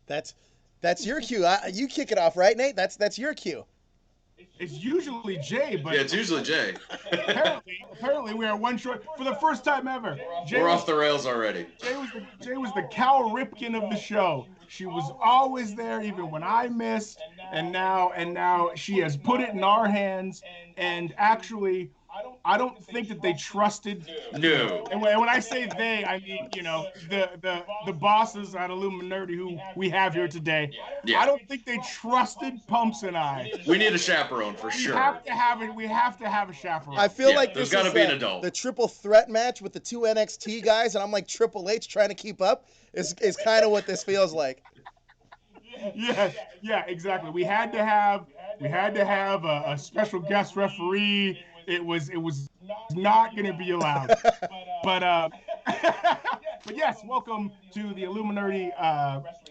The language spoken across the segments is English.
That's your cue. You kick it off, right, Nate? That's your cue. It's usually Jay, but Yeah, it's usually Jay. apparently we are one short for the first time ever. We're off the rails already. Jay was the Cal Ripken of the show. She was always there, even when I missed, and now she has put it in our hands. And actually, I don't think that they trusted. No. And when I say they, I mean, the bosses at Illuminati who we have here today. Yeah. I don't think they trusted Pumps and I. We need a chaperone for sure. We have to have it. We have to have a chaperone. I feel like there's this got to is be an adult. the triple threat match with the two NXT guys, and I'm like Triple H trying to keep up. Is kind of what this feels like. Yeah, exactly. We had to have a special guest referee. It was not going to be allowed. But but yes, welcome to the Illuminati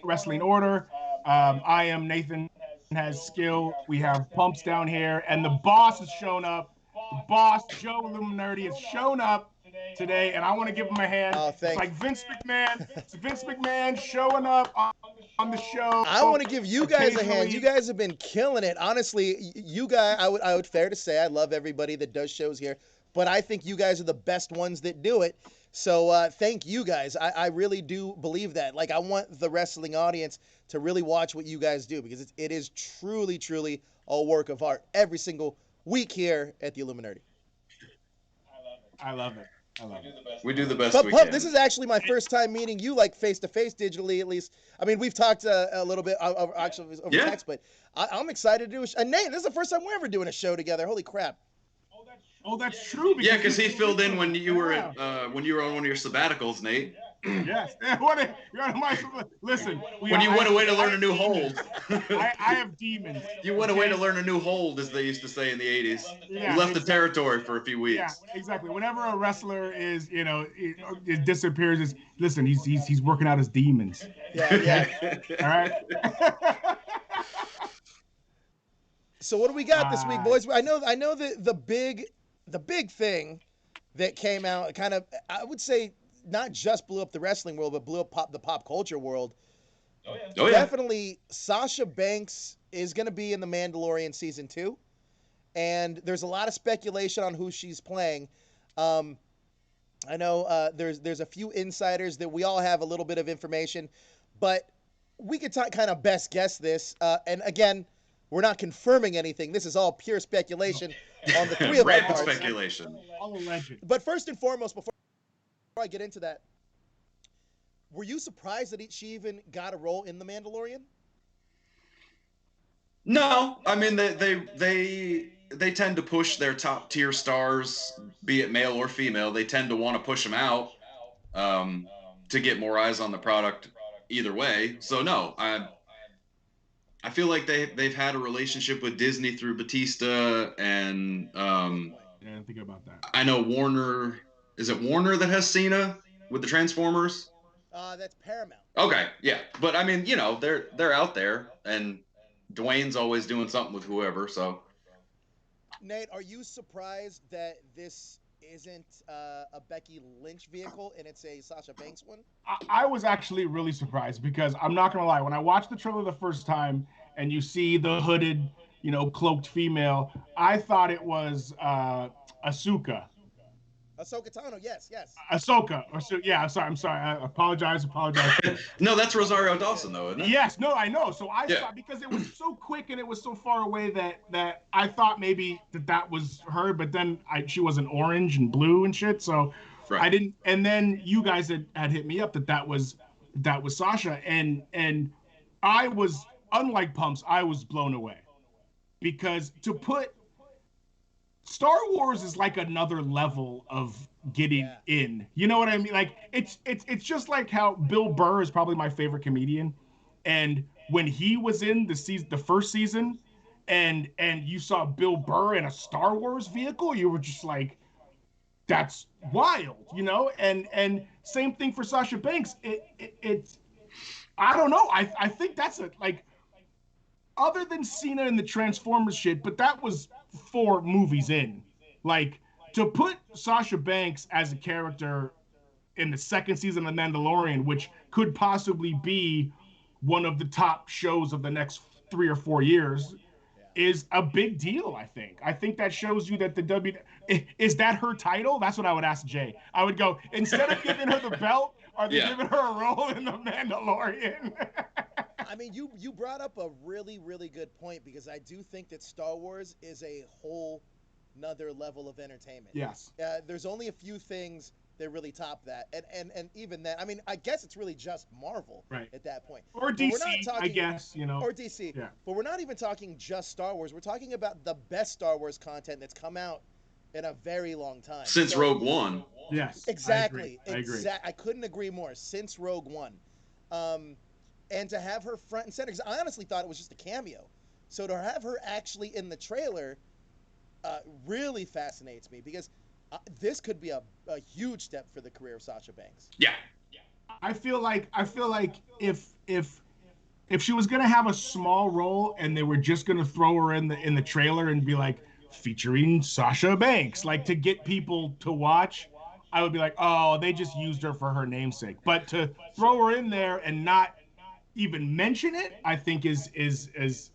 Wrestling Order. I am Nathan has skill. We have Pumps down here, and the boss has shown up. The boss, Joe Illuminati, has shown up today, and I want to give him a hand. Oh, it's like Vince McMahon. It's Vince McMahon showing up on the show. I want to give you guys a hand. You guys have been killing it. Honestly, you guys, I would fair to say I love everybody that does shows here, but I think you guys are the best ones that do it. So thank you guys. I really do believe that. Like, I want the wrestling audience to really watch what you guys do, because it is truly, truly a work of art every single week here at the Illuminati. I love it. We do the best But we Pup, can. this is actually my first time meeting you, like, face-to-face digitally, at least. I mean, we've talked a little bit over text, but I'm excited to do and Nate, this is the first time we're ever doing a show together. Holy crap. Oh, that's true. Yeah, because he filled in when you were on one of your sabbaticals, Nate. Yes. Listen. When you went away to learn a new hold. I have demons. You went away to learn a new hold, as they used to say in the 80s. Yeah, you left the territory for a few weeks. Yeah, exactly. Whenever a wrestler is, it disappears, listen, he's working out his demons. Yeah. All right. So what do we got this week, boys? I know that the big thing that came out kind of, I would say, not just blew up the wrestling world, but blew up the pop culture world. Oh yeah. Definitely, Sasha Banks is going to be in the Mandalorian season 2, and there's a lot of speculation on who she's playing. I know there's a few insiders that we all have a little bit of information, but we could kind of best guess this. And again, we're not confirming anything. This is all pure speculation on the three of our parts. Speculation. All alleged. But first and foremost, before I get into that, were you surprised that she even got a role in The Mandalorian? No, I mean they tend to push their top tier stars, be it male or female. They tend to want to push them out to get more eyes on the product. Either way, so no, I feel like they've had a relationship with Disney through Batista, and I didn't think about that. I know Warner. Is it Warner that has Cena with the Transformers? That's Paramount. Okay, yeah, but I mean, they're out there, and Dwayne's always doing something with whoever. So, Nate, are you surprised that this isn't a Becky Lynch vehicle and it's a Sasha Banks one? I was actually really surprised, because I'm not gonna lie, when I watched the trailer the first time and you see the hooded, cloaked female, I thought it was Ahsoka. Ahsoka Tano, yes. Ahsoka. I'm sorry. I apologize. No, that's Rosario Dawson, though, isn't it? Yes, no, I know. So I thought, because it was so quick and it was so far away that I thought maybe that was her, but then she wasn't orange and blue and shit. So right. I didn't. And then you guys had hit me up that was Sasha, and I was, unlike Pumps, I was blown away, because to put Star Wars is like another level of getting in. You know what I mean? Like, it's just like how Bill Burr is probably my favorite comedian, and when he was in the first season, and you saw Bill Burr in a Star Wars vehicle, you were just like, that's wild, And same thing for Sasha Banks. It's I don't know. I think that's other than Cena and the Transformers shit, but that was 4 movies in. Like, to put Sasha Banks as a character in the second season of Mandalorian, which could possibly be one of the top shows of the next 3 or 4 years is a big deal, I think. I think that shows you that is that her title? That's what I would ask Jay. I would go, instead of giving her the belt, are they giving her a role in the Mandalorian? I mean, you brought up a really, really good point, because I do think that Star Wars is a whole nother level of entertainment. Yes. There's only a few things that really top that. And even then, I mean, I guess it's really just Marvel at that point. Or DC, I guess, you know. Or DC. Yeah. But we're not even talking just Star Wars. We're talking about the best Star Wars content that's come out in a very long time. Since Rogue One. Yes. Exactly. I agree. I couldn't agree more. Since Rogue One. And to have her front and center, because I honestly thought it was just a cameo. So to have her actually in the trailer really fascinates me, because this could be a huge step for the career of Sasha Banks. Yeah. I feel like if she was gonna have a small role and they were just gonna throw her in the trailer and be like, featuring Sasha Banks, like, to get people to watch, I would be like, oh, they just used her for her namesake. But to throw her in there and not even mention it, I think is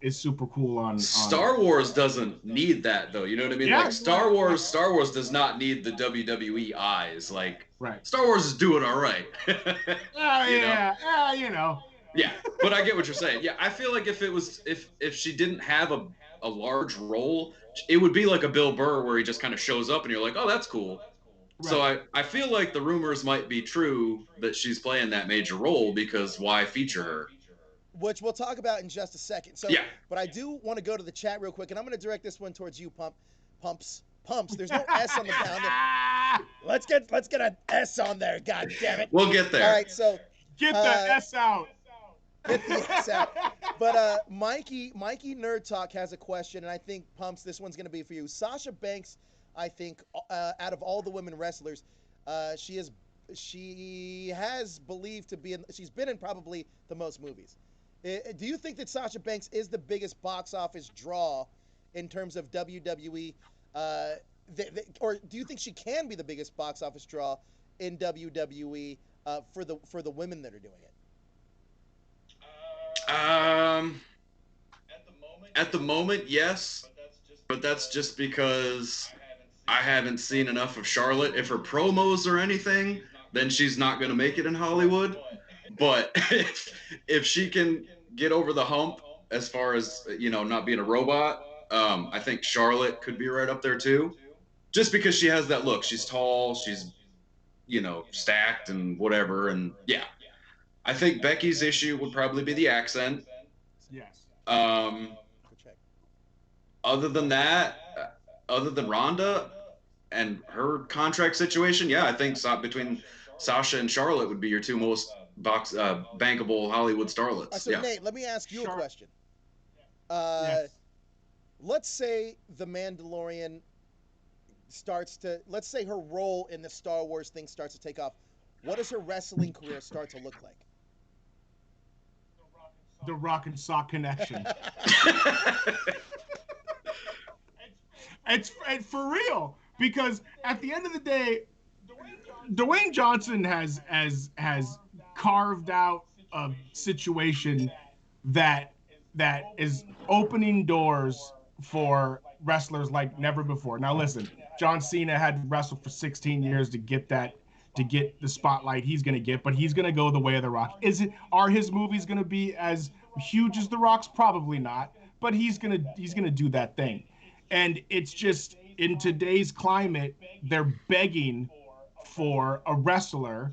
super cool on Star Wars doesn't need that, though. You know what I mean? Yeah, like Star Wars does not need the WWE eyes. Like, right. Star Wars is doing all right. You know. Yeah, but I get what you're saying. Yeah, I feel like if she didn't have a large role, it would be like a Bill Burr where he just kind of shows up and you're like, oh, that's cool. Right. So I feel like the rumors might be true that she's playing that major role, because why feature her? Which we'll talk about in just a second. So, yeah. But I do want to go to the chat real quick, and I'm going to direct this one towards you, Pumps. There's no S on the down. Let's get an S on there. God damn it. We'll get there. All right, so get the S out. Get the S out. But Mikey Nerd Talk has a question, and I think, Pumps, this one's going to be for you. Sasha Banks, I think, out of all the women wrestlers, she has believed to be she's been in probably the most movies. Do you think that Sasha Banks is the biggest box office draw in terms of WWE, or do you think she can be the biggest box office draw in WWE for the women that are doing it? At the moment, yes, but that's just because I haven't seen enough of Charlotte. If her promos or anything, then she's not going to make it in Hollywood. But if she can get over the hump as far as, not being a robot, I think Charlotte could be right up there too. Just because she has that look. She's tall, she's, stacked and whatever. And yeah, I think Becky's issue would probably be the accent. Yes. Other than that, other than Ronda and her contract situation, yeah, I think between Sasha and Charlotte would be your two most bankable Hollywood starlets. So Nate, let me ask you a question. Yes. Let's say the Mandalorian let's say her role in the Star Wars thing starts to take off. What does her wrestling career start to look like? The Rock and Sock connection. It's for real, because at the end of the day, Dwayne Johnson has carved out a situation that is opening doors for wrestlers like never before. Now listen, John Cena had to wrestle for 16 years to get the spotlight he's going to get, but he's going to go the way of The Rock. Are his movies going to be as huge as The Rock's? Probably not, but he's going to do that thing. And it's just, in today's climate, they're begging for a wrestler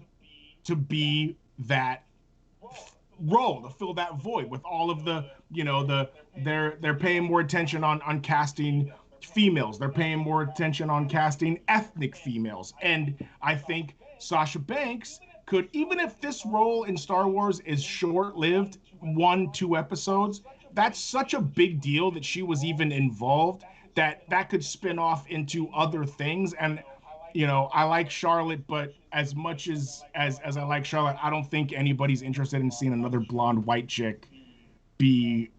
to be that role, to fill that void with all of the, they're paying more attention on casting females. They're paying more attention on casting ethnic females. And I think Sasha Banks could, even if this role in Star Wars is short-lived, 1-2 episodes, that's such a big deal that she was even involved, that could spin off into other things. And I like Charlotte, but as much as I like Charlotte, I don't think anybody's interested in seeing another blonde white chick be,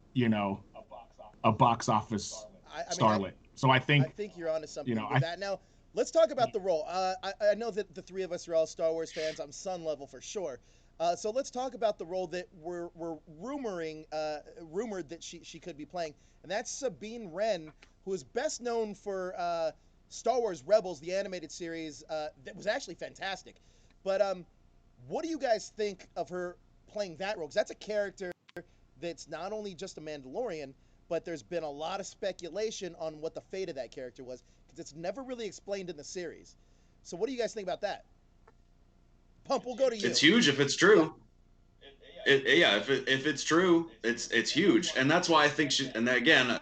a box office starlet. So I think you're onto something with that. Now, let's talk about the role. I know that the three of us are all Star Wars fans. I'm Sun level for sure. So let's talk about the role that we're rumored that she could be playing, and that's Sabine Wren, who is best known for Star Wars Rebels, the animated series that was actually fantastic. But what do you guys think of her playing that role? Because that's a character that's not only just a Mandalorian, but there's been a lot of speculation on what the fate of that character was, because it's never really explained in the series. So what do you guys think about that? Pump, we'll go to you. It's huge if it's true. If it's true, it's huge, and that's why I think she. And again,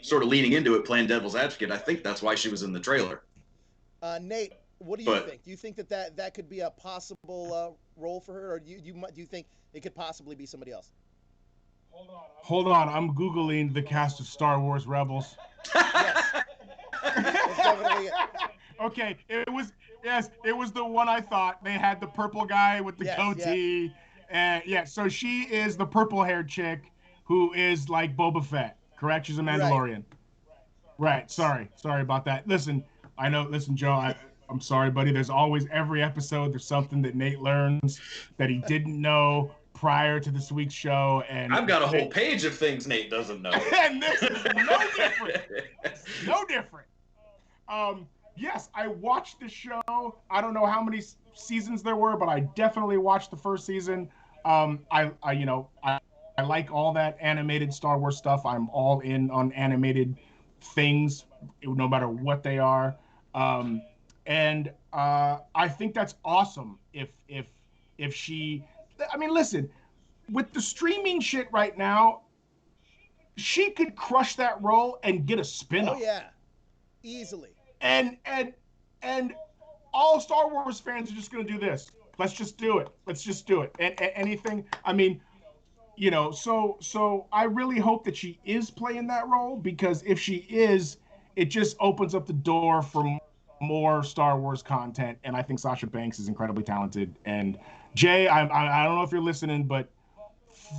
sort of leaning into it, playing devil's advocate. I think that's why she was in the trailer. Nate, what do you think? Do you think that could be a possible role for her, or do you think it could possibly be somebody else? Hold on, I'm Googling the cast of Star Wars Rebels. Okay, it was the one I thought. They had the purple guy with the goatee. And so she is the purple-haired chick who is like Boba Fett, correct? She's a Mandalorian. Right. Sorry about that. Listen, Joe, I'm sorry, buddy. There's always, every episode, there's something that Nate learns that he didn't know prior to this week's show, and I've got a whole page of things Nate doesn't know. And this is no different. No different. Yes, I watched the show. I don't know how many seasons there were, but I definitely watched the first season. I like all that animated Star Wars stuff. I'm all in on animated things, no matter what they are. And I think that's awesome if she. I mean, listen, with the streaming shit right now, she could crush that role and get a spin-off. Oh yeah, easily. And all Star Wars fans are just going to do this. Let's just do it. And anything. I mean, so I really hope that she is playing that role, because if she is, it just opens up the door for more Star Wars content. And I think Sasha Banks is incredibly talented. And Jay, I don't know if you're listening, but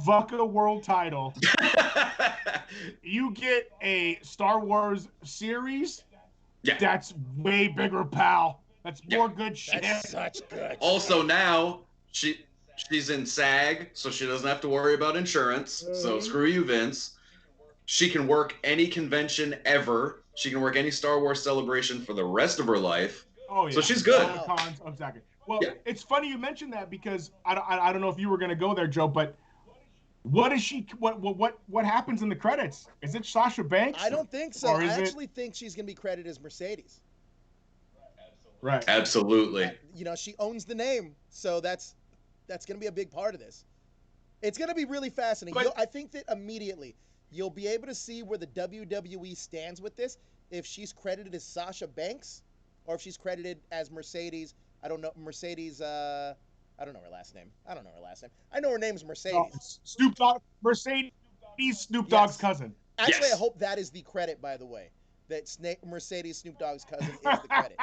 fuck a world title. You get a Star Wars series. Yeah. That's way bigger, pal. That's more good shit. That's such good Also, now she's in SAG, so she doesn't have to worry about insurance. So screw you, Vince. She can work any convention ever. She can work any Star Wars celebration for the rest of her life. Oh yeah. So she's good. Exactly. Well, It's funny you mentioned that, because I don't know if you were going to go there, Joe, but what is she? What happens in the credits? Is it Sasha Banks? I don't think so. I actually think she's going to be credited as Mercedes. Right. Absolutely. She owns the name, so that's going to be a big part of this. It's going to be really fascinating. I think that immediately you'll be able to see where the WWE stands with this, if she's credited as Sasha Banks or if she's credited as Mercedes. I don't know. Mercedes, I don't know her last name. I know her name's Mercedes. Snoop Dogg, Mercedes, Snoop Dogg's cousin. Actually, I hope that is the credit, by the way. That Mercedes, Snoop Dogg's cousin, is the credit.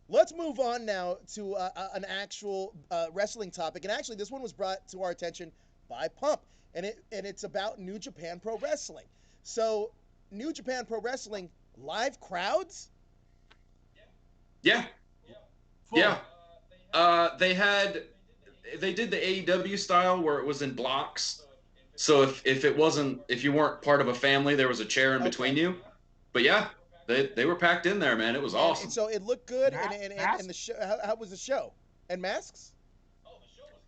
Let's move on now to an actual wrestling topic. And actually, this one was brought to our attention by Pump. And it's about New Japan Pro Wrestling. So, New Japan Pro Wrestling, live crowds? Yeah. Yeah. They did the AEW style where it was in blocks. So if you weren't part of a family, there was a chair in between you. But yeah, they were packed in there, man. It was awesome. And so it looked good. And the show, how was the show? And masks?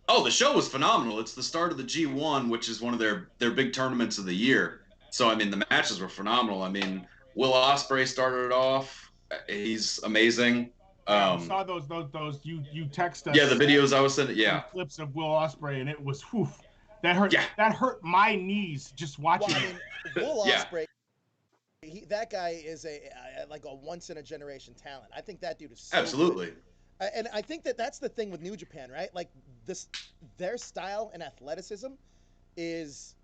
Oh, the show was phenomenal. It's the start of the G1, which is one of their big tournaments of the year. So I mean, the matches were phenomenal. I mean, Will Ospreay started it off. He's amazing. I saw those you text us. Yeah, the videos I was sending. Yeah, clips of Will Ospreay, and it was that hurt. Yeah. That hurt my knees just watching. Well, I mean, Will Ospreay, that guy is like a once in a generation talent. I think that dude is so absolutely. Good. And I think that's the thing with New Japan, right? Like their style and athleticism is.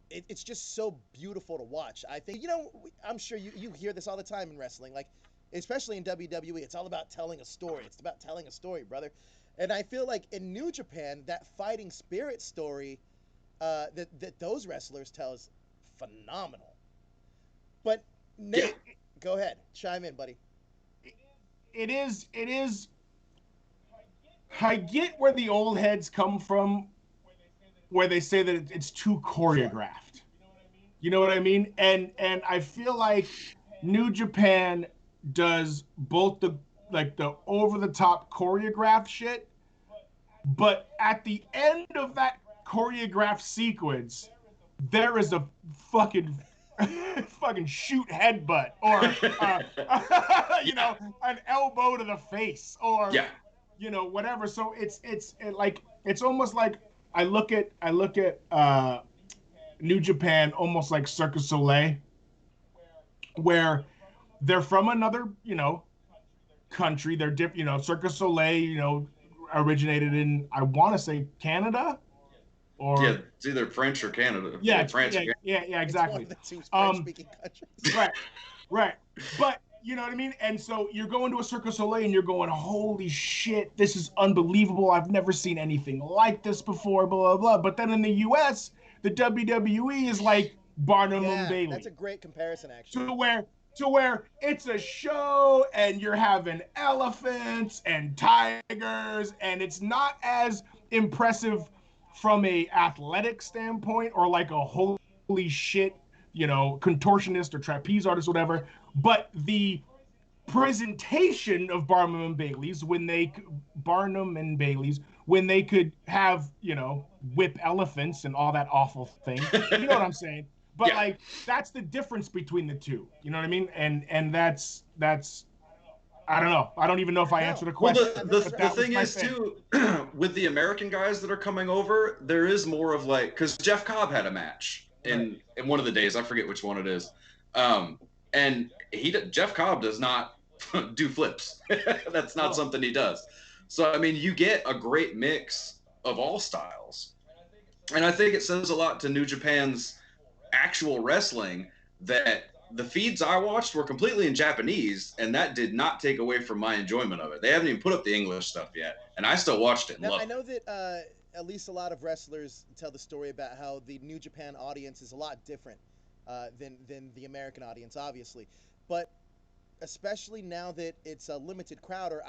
It's just so beautiful to watch. I think I'm sure you hear this all the time in wrestling, like. Especially in WWE, it's all about telling a story. It's about telling a story, brother. And I feel like in New Japan, that fighting spirit story that those wrestlers tell is phenomenal. But Nate, go ahead, chime in, buddy. It is. I get where the old heads come from, where they say that it's too choreographed. You know what I mean? And I feel like New Japan does both the over the top choreographed shit, but at the end of that choreographed sequence, there is a fucking shoot headbutt or you know, an elbow to the face or you know, whatever. So it's almost like I look at New Japan almost like Circus Soleil, where they're from another, you know, country. They're different, you know. Circus Soleil, you know, originated in, I want to say, Canada, or it's either French or Canada. Yeah, France. Yeah, exactly. That seems French-speaking countries. Right. But you know what I mean? And so you're going to a Circus Soleil and you're going, holy shit, this is unbelievable. I've never seen anything like this before, blah, blah, blah. But then in the US, the WWE is like Barnum and Bailey. That's a great comparison, actually. To where it's a show and you're having elephants and tigers, and it's not as impressive from a athletic standpoint or like a holy shit, you know, contortionist or trapeze artist, whatever. But the presentation of Barnum and Bailey's when they could have, you know, whip elephants and all that awful thing. You know what I'm saying? But like, that's the difference between the two. You know what I mean? And that's I don't know. I don't even know if I answered the question. Well, the thing is too, with the American guys that are coming over, there is more of like, because Jeff Cobb had a match in one of the days. I forget which one it is. And Jeff Cobb does not do flips. That's not something he does. So, I mean, you get a great mix of all styles. And I think it says a lot to New Japan's actual wrestling that the feeds I watched were completely in Japanese, and that did not take away from my enjoyment of it. They haven't even put up the English stuff yet, and I still watched it and loved it. I know that at least a lot of wrestlers tell the story about how the New Japan audience is a lot different than the American audience, obviously. But especially now that it's a limited crowd, or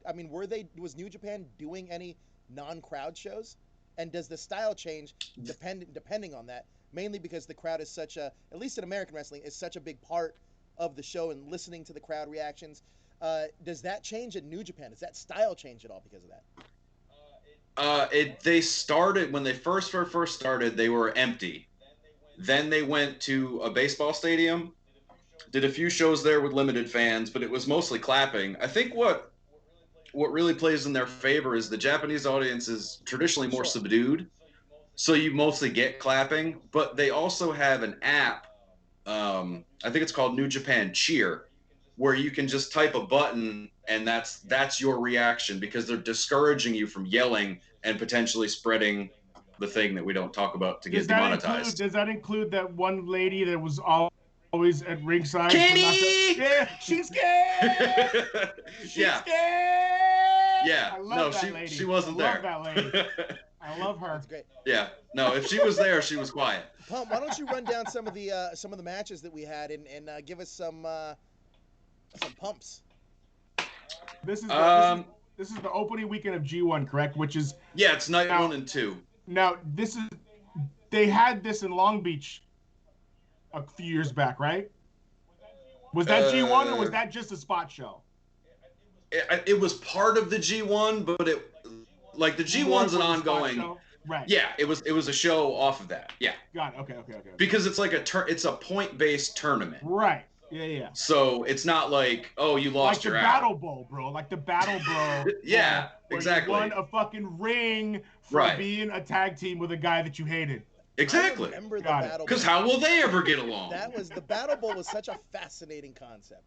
I mean, was New Japan doing any non-crowd shows? And does the style change depending on that? Mainly because the crowd is such a, at least in American wrestling, is such a big part of the show and listening to the crowd reactions. Does that change in New Japan? Does that style change at all because of that? They started, when they first started, they were empty. Then they went to a baseball stadium, did a few shows there with limited fans, but it was mostly clapping. I think what really plays in their favor is the Japanese audience is traditionally more subdued. So you mostly get clapping, but they also have an app. I think it's called New Japan Cheer, where you can just type a button and that's your reaction, because they're discouraging you from yelling and potentially spreading the thing that we don't talk about to get demonetized. Does that include that one lady that was always at ringside? Kenny! Yeah, she's scared! Yeah. Scared! Yeah. I love that lady. She she wasn't there. I love that lady. I love her. That's great. Yeah. No, if she was there, she was quiet. Pump, why don't you run down some of the matches that we had and give us some pumps? This is the opening weekend of G1, correct? Which is it's night 1 and 2. Now they had this in Long Beach a few years back, right? Was that G1 or was that just a spot show? It was part of the G1, but like the G1's an ongoing. Right. Yeah, it was a show off of that. Yeah. Got it. Okay. Because it's like it's a point-based tournament. Right. Yeah. So it's not like, oh, you lost your Battle Bowl, bro. Like the Battle Bowl. Yeah, exactly. You won a fucking ring for being a tag team with a guy that you hated. Exactly. I remember the Battle Bowl. Because how will they ever get along? The Battle Bowl was such a fascinating concept.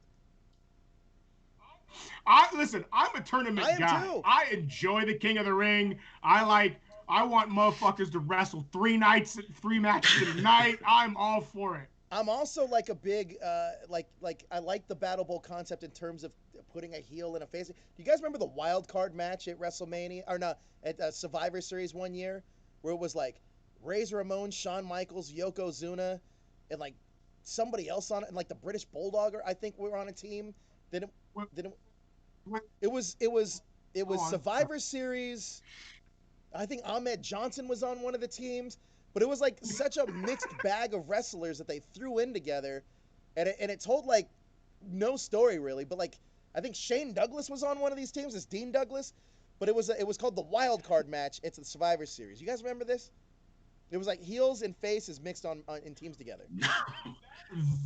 Listen, I'm a tournament guy. Too. I enjoy the King of the Ring. I want motherfuckers to wrestle 3 matches a night. I'm all for it. I'm also like a big like I like the Battle Bowl concept in terms of putting a heel in a face. Do you guys remember the wild card match at WrestleMania or no at Survivor Series one year where it was like Razor Ramon, Shawn Michaels, Yokozuna, and like somebody else on it, and like the British Bulldog, I think we were on a team. It was It was Survivor Series. I think Ahmed Johnson was on one of the teams, but it was like such a mixed bag of wrestlers that they threw in together, and it told like no story really. But like I think Shane Douglas was on one of these teams, it's Dean Douglas, but it was called the Wild Card match. It's the Survivor Series. You guys remember this? It was like heels and faces mixed on in teams together.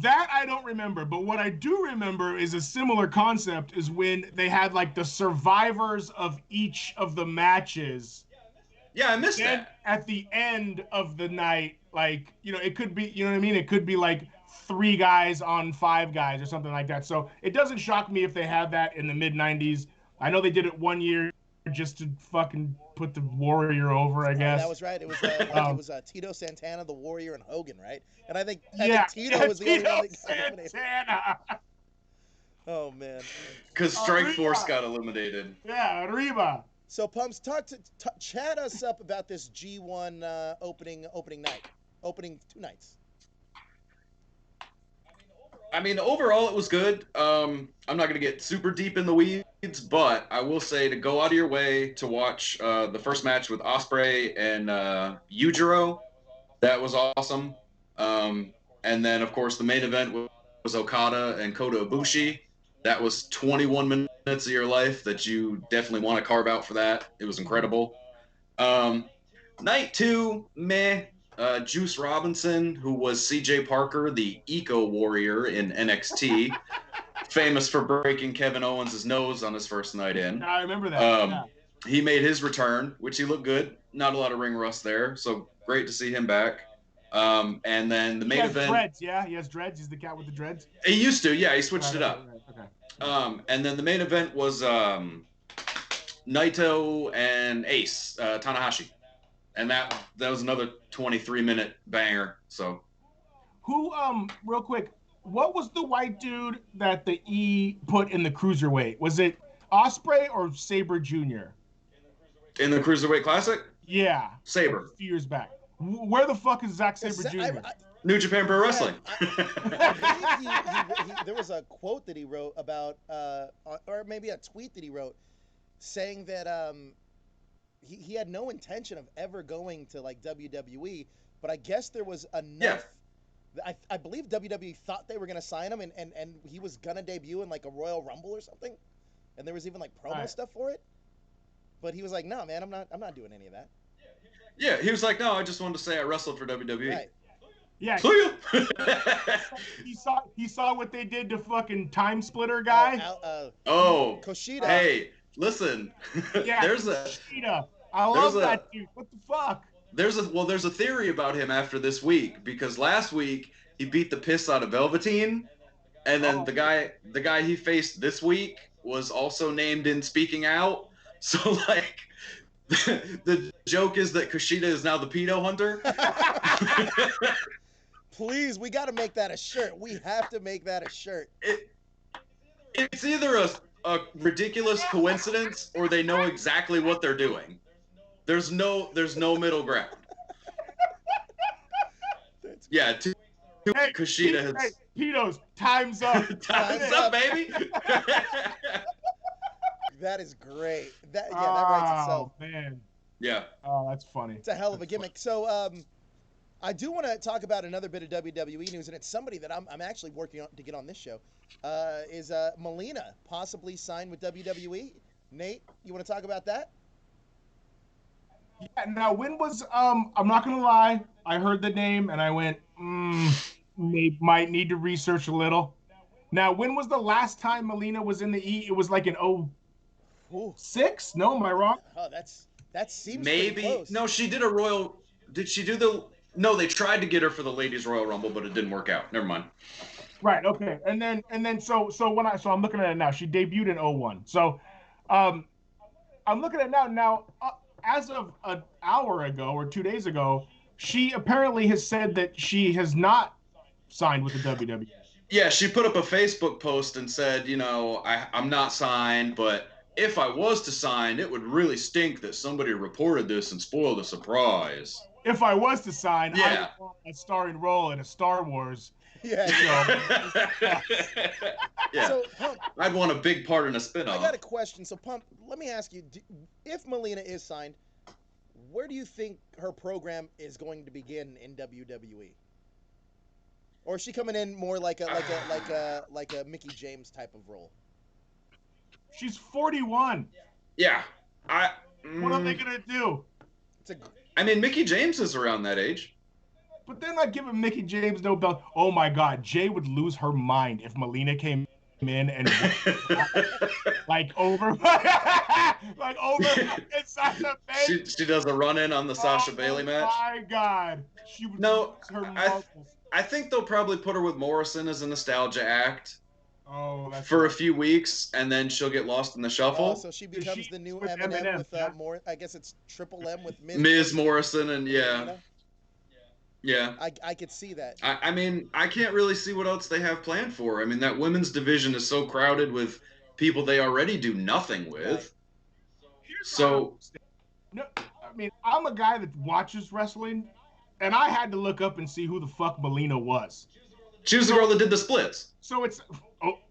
That I don't remember, but what I do remember is a similar concept is when they had like the survivors of each of the matches. Yeah, I missed that. At the end of the night, like, you know, it could be, you know what I mean? It could be like 3 guys on 5 guys or something like that. So it doesn't shock me if they had that in the mid-90s. I know they did it one year just to fucking put the Warrior over, I guess. That was right. It was Tito Santana, the Warrior, and Hogan, right? And I think Tito was the only one that got eliminated. Oh, man. Because Strike Force got eliminated. Yeah, Arriba. So, Pumps, chat us up about this G1 opening night. Opening 2 nights. I mean, overall, it was good. I'm not going to get super deep in the weeds, but I will say to go out of your way to watch the first match with Ospreay and Yujiro. That was awesome. And then, of course, the main event was Okada and Kota Ibushi. That was 21 minutes of your life that you definitely want to carve out for that. It was incredible. Night 2, meh. Juice Robinson, who was CJ Parker, the Eco Warrior in NXT, famous for breaking Kevin Owens' nose on his first night in. I remember that. He made his return, which he looked good. Not a lot of ring rust there, so great to see him back. And then the main event. Dreads, yeah, he has dreads. He's the cat with the dreads. He used to, yeah. He switched it up. Right. Okay. And then the main event was Naito and Ace Tanahashi, and that was another 23-minute banger. So, who real quick, what was the white dude that the E put in the cruiserweight? Was it Ospreay or Sabre Jr.? In the Cruiserweight Classic? Yeah. Sabre. A few years back. Where the fuck is Zack Sabre Jr.? New Japan Pro Wrestling. I believe there was a quote that he wrote about, or maybe a tweet that he wrote, saying that he had no intention of ever going to like WWE, but I guess there was enough. Yeah. I believe WWE thought they were gonna sign him, and he was gonna debut in like a Royal Rumble or something, and there was even like promo stuff for it. But he was like, "No, man, I'm not doing any of that." Yeah, he was like, "No, I just wanted to say I wrestled for WWE." Right. Yeah. he saw what they did to fucking Time Splitter guy. Kushida. Hey, listen. Yeah, Kushida. I love that dude. What the fuck? There's a theory about him after this week, because last week he beat the piss out of Velveteen, and then the guy he faced this week was also named in Speaking Out. So like the joke is that Kushida is now the pedo hunter. Please, we got to make that a shirt. We have to make that a shirt. It's either a ridiculous coincidence or they know exactly what they're doing. There's no middle ground. Yeah, Kushida has. Hey, pedos, time's up. Time's up, baby. That is great. That writes itself. Oh man. Yeah. Oh, that's funny. It's a hell of a gimmick. So, I do want to talk about another bit of WWE news, and it's somebody that I'm actually working on to get on this show. Is Melina possibly signed with WWE? Nate, you want to talk about that? Yeah. Now, when was I'm not gonna lie, I heard the name and I went, might need to research a little. Now, when was the last time Melina was in the E? It was like in 2006? No, am I wrong? Oh, that seems maybe close. No, she did a Royal. Did she do the? No, they tried to get her for the Ladies Royal Rumble, but it didn't work out. Never mind. Right. Okay. And then so I'm looking at it now. She debuted in 2001. So, I'm looking at it now. Now, as of an hour ago or 2 days ago, she apparently has said that she has not signed with the WWE. Yeah, she put up a Facebook post and said, I'm not signed, but if I was to sign, it would really stink that somebody reported this and spoiled the surprise. If I was to sign, I would want a starring role in a Star Wars. Yeah. Yeah. So, Pump, I'd want a big part in a spinoff. I got a question. So, Pump, let me ask you: if Melina is signed, where do you think her program is going to begin in WWE? Or is she coming in more like a Mickie James type of role? She's 41. Yeah. What are they gonna do? I mean, Mickie James is around that age. But they're not giving Mickie James no belt. Oh my God, Jay would lose her mind if Melina came in and like over Sasha Bailey. She does a run in on the Sasha Bailey match. Oh my God, she would lose her marbles. I think they'll probably put her with Morrison as a nostalgia act. Oh, that's for a few weeks, and then she'll get lost in the shuffle. So she becomes the new Eminem with more. I guess it's Triple M with Miz Morrison, and yeah. I could see that. I mean, I can't really see what else they have planned for her. I mean, that women's division is so crowded with people they already do nothing with. Right. So, no, I mean, I'm a guy that watches wrestling, and I had to look up and see who the fuck Melina was. She was the girl that did the splits. So it's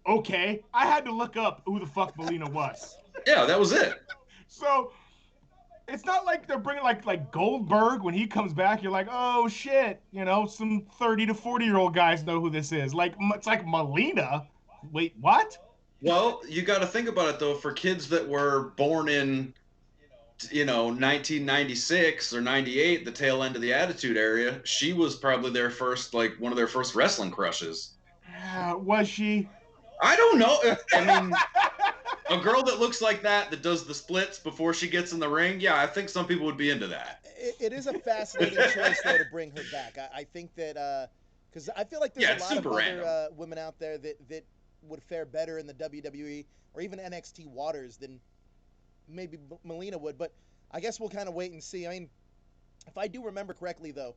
okay. I had to look up who the fuck Melina was. Yeah, that was it. So it's not like they're bringing like Goldberg when he comes back. You're like, oh shit, you know, some 30 to 40-year-old guys know who this is. Like it's like Melina. Wait, what? Well, you got to think about it though. For kids that were born in, 1996 or 98, the tail end of the Attitude Era, she was probably their first, one of their first wrestling crushes. Was she? I don't know. I mean, a girl that looks like that does the splits before she gets in the ring, yeah, I think some people would be into that. It is a fascinating choice, though, to bring her back. I think that, because I feel like there's a lot of other women out there that would fare better in the WWE or even NXT waters than maybe Melina would, but I guess we'll kind of wait and see. I mean, if I do remember correctly, though,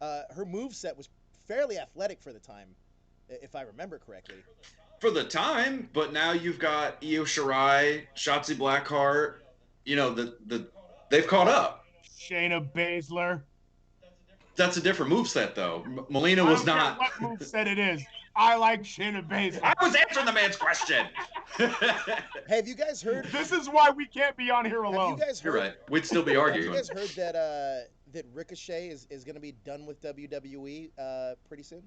her moveset was fairly athletic for the time, if I remember correctly. For the time, but now you've got Io Shirai, Shotzi Blackheart, they've caught up. Shayna Baszler. That's a different moveset, though. Melina was not. What moveset it is? I like Shayna Baszler. I was answering the man's question. Hey, have you guys heard? This is why we can't be on here alone. Have you guys heard? You're right. We'd still be arguing. Have you guys heard that Ricochet is going to be done with WWE pretty soon?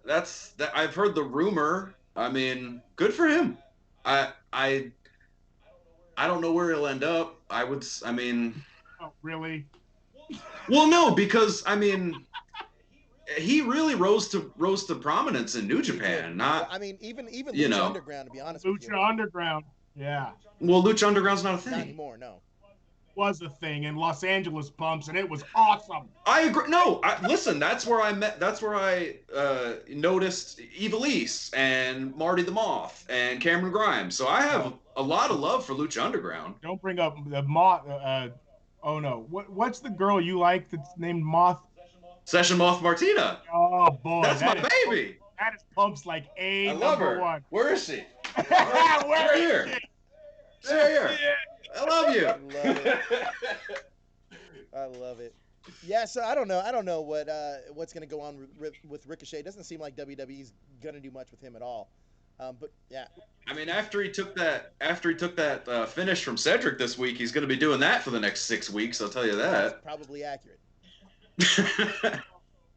I've heard the rumor. I mean, good for him. I don't know where he'll end up. Oh, really? Well, no, because I mean, he really rose to prominence in New Japan. Not. I mean, even Lucha Underground, to be honest with you. Lucha Underground, yeah. Well, Lucha Underground's not a thing. Not anymore, no. Was a thing in Los Angeles pumps, and it was awesome. I agree. No, listen. That's where I met. That's where I noticed Ivelisse and Marty the Moth and Cameron Grimes. So I have a lot of love for Lucha Underground. Don't bring up the Moth. Oh no, what's the girl you like that's named Moth? Session Moth Martina. Oh boy, that's my baby. That is pumps like a I love her. One. Where is she? Where is she? Here. I love you. I love it. Yeah, so I don't know what's gonna go on with Ricochet. It doesn't seem like WWE's gonna do much with him at all. But yeah. I mean, after he took that finish from Cedric this week, he's gonna be doing that for the next 6 weeks. I'll tell you that. That's probably accurate.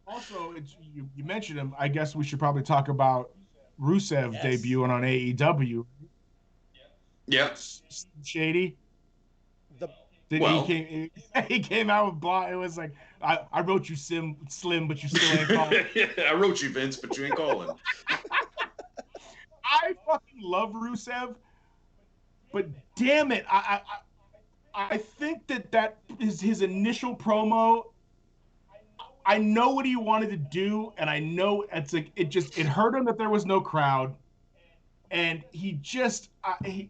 Also, you mentioned him. I guess we should probably talk about Rusev debuting on AEW. Yeah. Shady. He came out with blah. It was like I wrote you Slim, but you still ain't calling. I wrote you Vince, but you ain't calling. I fucking love Rusev, but damn it, I think that is his initial promo. I know what he wanted to do, and I know it hurt him that there was no crowd, and he just he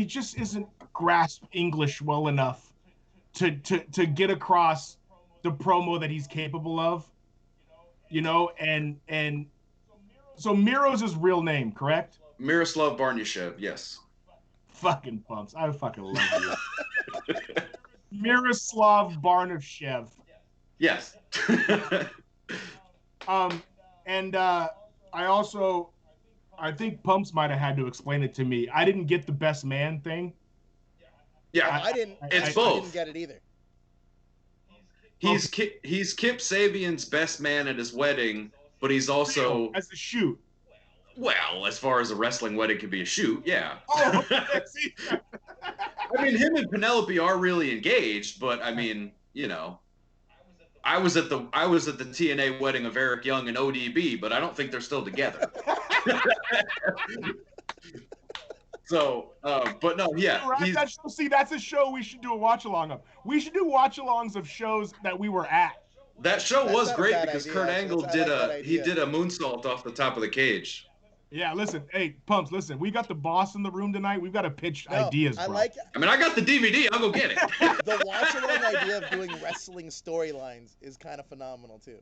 just isn't grasp English well enough to get across the promo that he's capable of, and so Miro's his real name, correct? Miroslav Barnyshev, yes. Fucking bumps. I fucking love you. Miroslav Barnyshev. Yes. And I think Pumps might have had to explain it to me. I didn't get the best man thing. Yeah, I didn't. It's both. I didn't get it either. He's Kip Sabian's best man at his wedding, but he's also as a shoot. Well, as far as a wrestling wedding can be a shoot, yeah. Oh, I mean, him and Penelope are really engaged, but I mean, you know, I was at the TNA wedding of Eric Young and ODB, but I don't think they're still together. So, but no, yeah. That's a show we should do a watch-along of. We should do watch-alongs of shows that we were at. That show was great because Kurt Angle did a moonsault off the top of the cage. Yeah, listen, hey, Pumps, listen, we got the boss in the room tonight. We've got to pitch ideas, bro. I got the DVD. I'll go get it. The watch-along idea of doing wrestling storylines is kind of phenomenal too.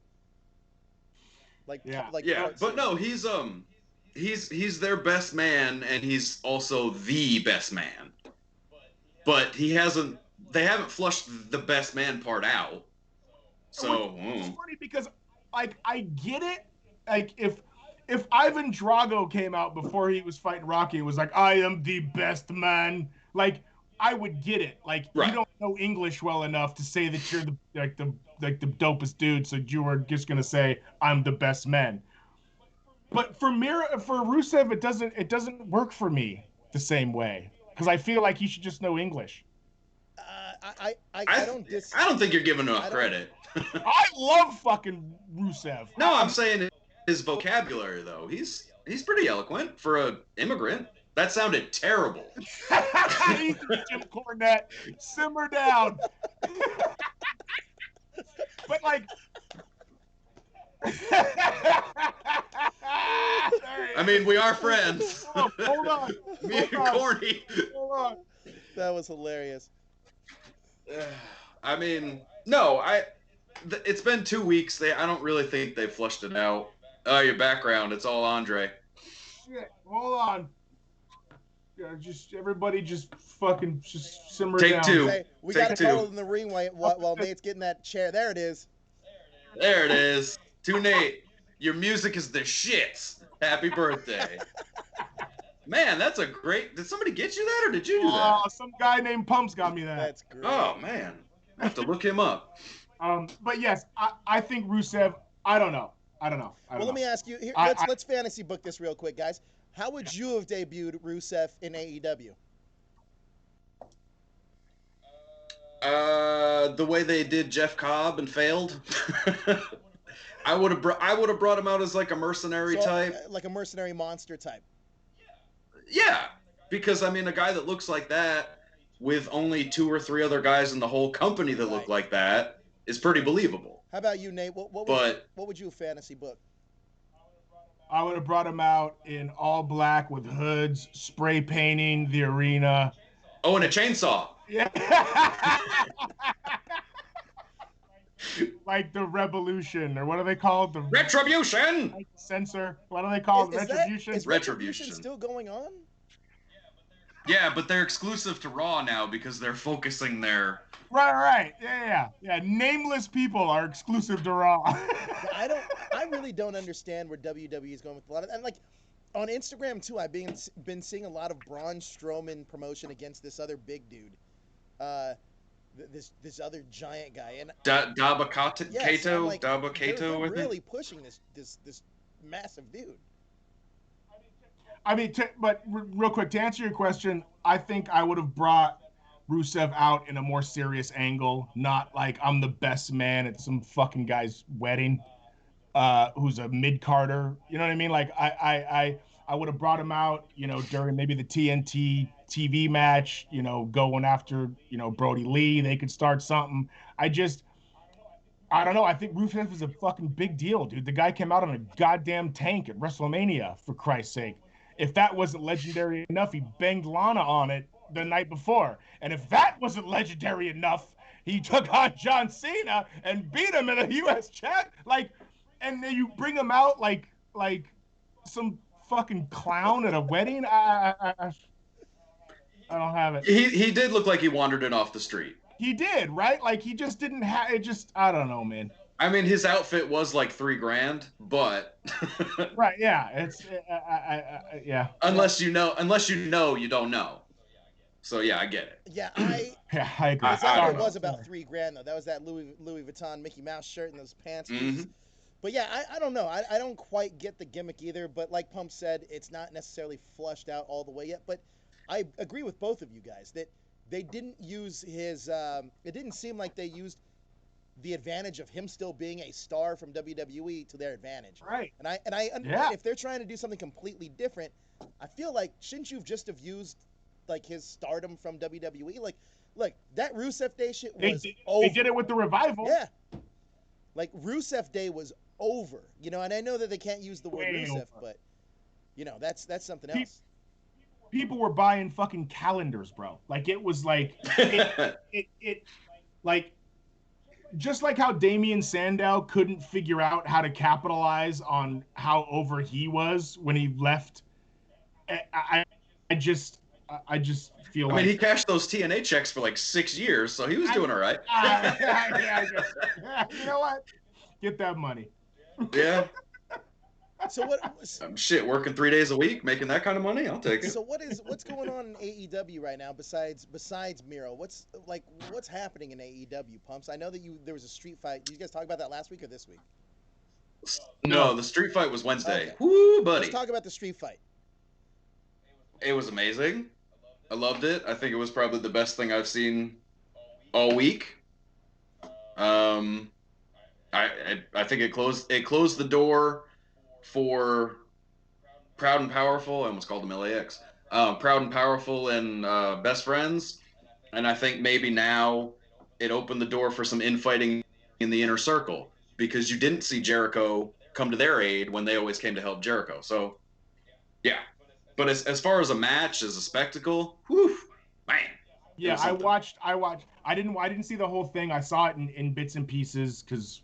But no, he's their best man, and he's also the best man. But they haven't flushed the best man part out. So it's funny because, like, I get it. Like, if Ivan Drago came out before he was fighting Rocky and was like, I am the best man, like, I would get it. Like, you don't know English well enough to say that you're the dopest dude, so you were just gonna say I'm the best man. But for Rusev, it doesn't work for me the same way because I feel like he should just know English. I don't think you're giving enough credit. I love fucking Rusev. No, I'm saying his vocabulary though. He's pretty eloquent for an immigrant. That sounded terrible. Jim Cornette, simmer down. But like. I mean, we are friends. Hold on. Me and Corny. Hold on. That was hilarious. I mean, no, it's been 2 weeks. I don't really think they flushed it out. Oh, your background, it's all Andre. Shit, hold on. Yeah, everybody fucking simmer Take down. two. Hey, we got to cuddle in the ring while Nate's getting that chair. There it is. There it is. To Nate, your music is the shits. Happy birthday. Man, that's a great... Did somebody get you that, or did you do that? Some guy named Pumps got me that. That's great. Oh, man. I have to look him up. But yes, I think Rusev... I don't know. Let me ask you... Let's fantasy book this real quick, guys. How would you have debuted Rusev in AEW? The way they did Jeff Cobb and failed. I would have brought him out as like a mercenary type, like a mercenary monster type. Yeah, because I mean, a guy that looks like that with only 2 or 3 other guys in the whole company that look like that is pretty believable. How about you, Nate? What would you fantasy book? I would have brought him out in all black with hoods, spray painting the arena. Oh, and a chainsaw. Yeah. Like the Revolution, or what are they called? The Retribution. Censor. What are they called? Retribution. Is Retribution still going on? Yeah, but they're exclusive to Raw now because they're focusing their. Right. Yeah. Nameless people are exclusive to Raw. I really don't understand where WWE is going with a lot of, and like on Instagram too. I've been seeing a lot of Braun Strowman promotion against this other big dude. This other giant guy, and Daba Kato, they're really pushing this massive dude. I mean, but real quick, to answer your question, I think I would have brought Rusev out in a more serious angle, not like I'm the best man at some fucking guy's wedding, who's a mid-carder. You know what I mean? Like I would have brought him out, during maybe the TNT TV match, going after, Brody Lee. They could start something. I don't know. I think Rusev is a fucking big deal, dude. The guy came out on a goddamn tank at WrestleMania, for Christ's sake. If that wasn't legendary enough, he banged Lana on it the night before. And if that wasn't legendary enough, he took on John Cena and beat him in a U.S. chat. Like, and then you bring him out like some fucking clown at a wedding. I don't have it. He did look like he wandered it off the street. He did, right? Like, he just didn't have it. Just, I don't know, man. I mean, his outfit was like $3,000, but right, yeah, it's yeah. Unless you know, you don't know. So yeah, I get it. Yeah, yeah, I agree. his outfit was about $3,000 though. That was that Louis Vuitton Mickey Mouse shirt and those pants. But yeah, I don't know. I don't quite get the gimmick either. But like Pump said, it's not necessarily flushed out all the way yet. But I agree with both of you guys that they didn't use his. It didn't seem like they used the advantage of him still being a star from WWE to their advantage. Right. And if they're trying to do something completely different, I feel like shouldn't you just have used like his stardom from WWE? Like, look, that Rusev Day shit was over. They did it with the Revival. Yeah. Like Rusev Day was over, you know, and I know that they can't use the word Rusev, over. But you know, that's something else. People were buying fucking calendars, bro. Like it was like it like just like how Damian Sandow couldn't figure out how to capitalize on how over he was when he left. I just feel like. I mean, he cashed those TNA checks for like 6 years, so he was doing all right. Yeah, you know what? Get that money. Yeah. So what? Shit, working 3 days a week, making that kind of money, I'll take it. So what's going on in AEW right now besides Miro? What's happening in AEW, Pumps? I know that there was a street fight. Did you guys talk about that last week or this week? No, the street fight was Wednesday. Okay. Woo, buddy. Let's talk about the street fight. It was amazing. I loved it. I think it was probably the best thing I've seen all week. I think it closed the door for Proud and Powerful. I almost called them LAX. Proud and Powerful and Best Friends. And I think maybe now it opened the door for some infighting in the Inner Circle, because you didn't see Jericho come to their aid when they always came to help Jericho. So, yeah. But as far as a match, as a spectacle, whew, man. Yeah, I watched. I didn't see the whole thing. I saw it in bits and pieces because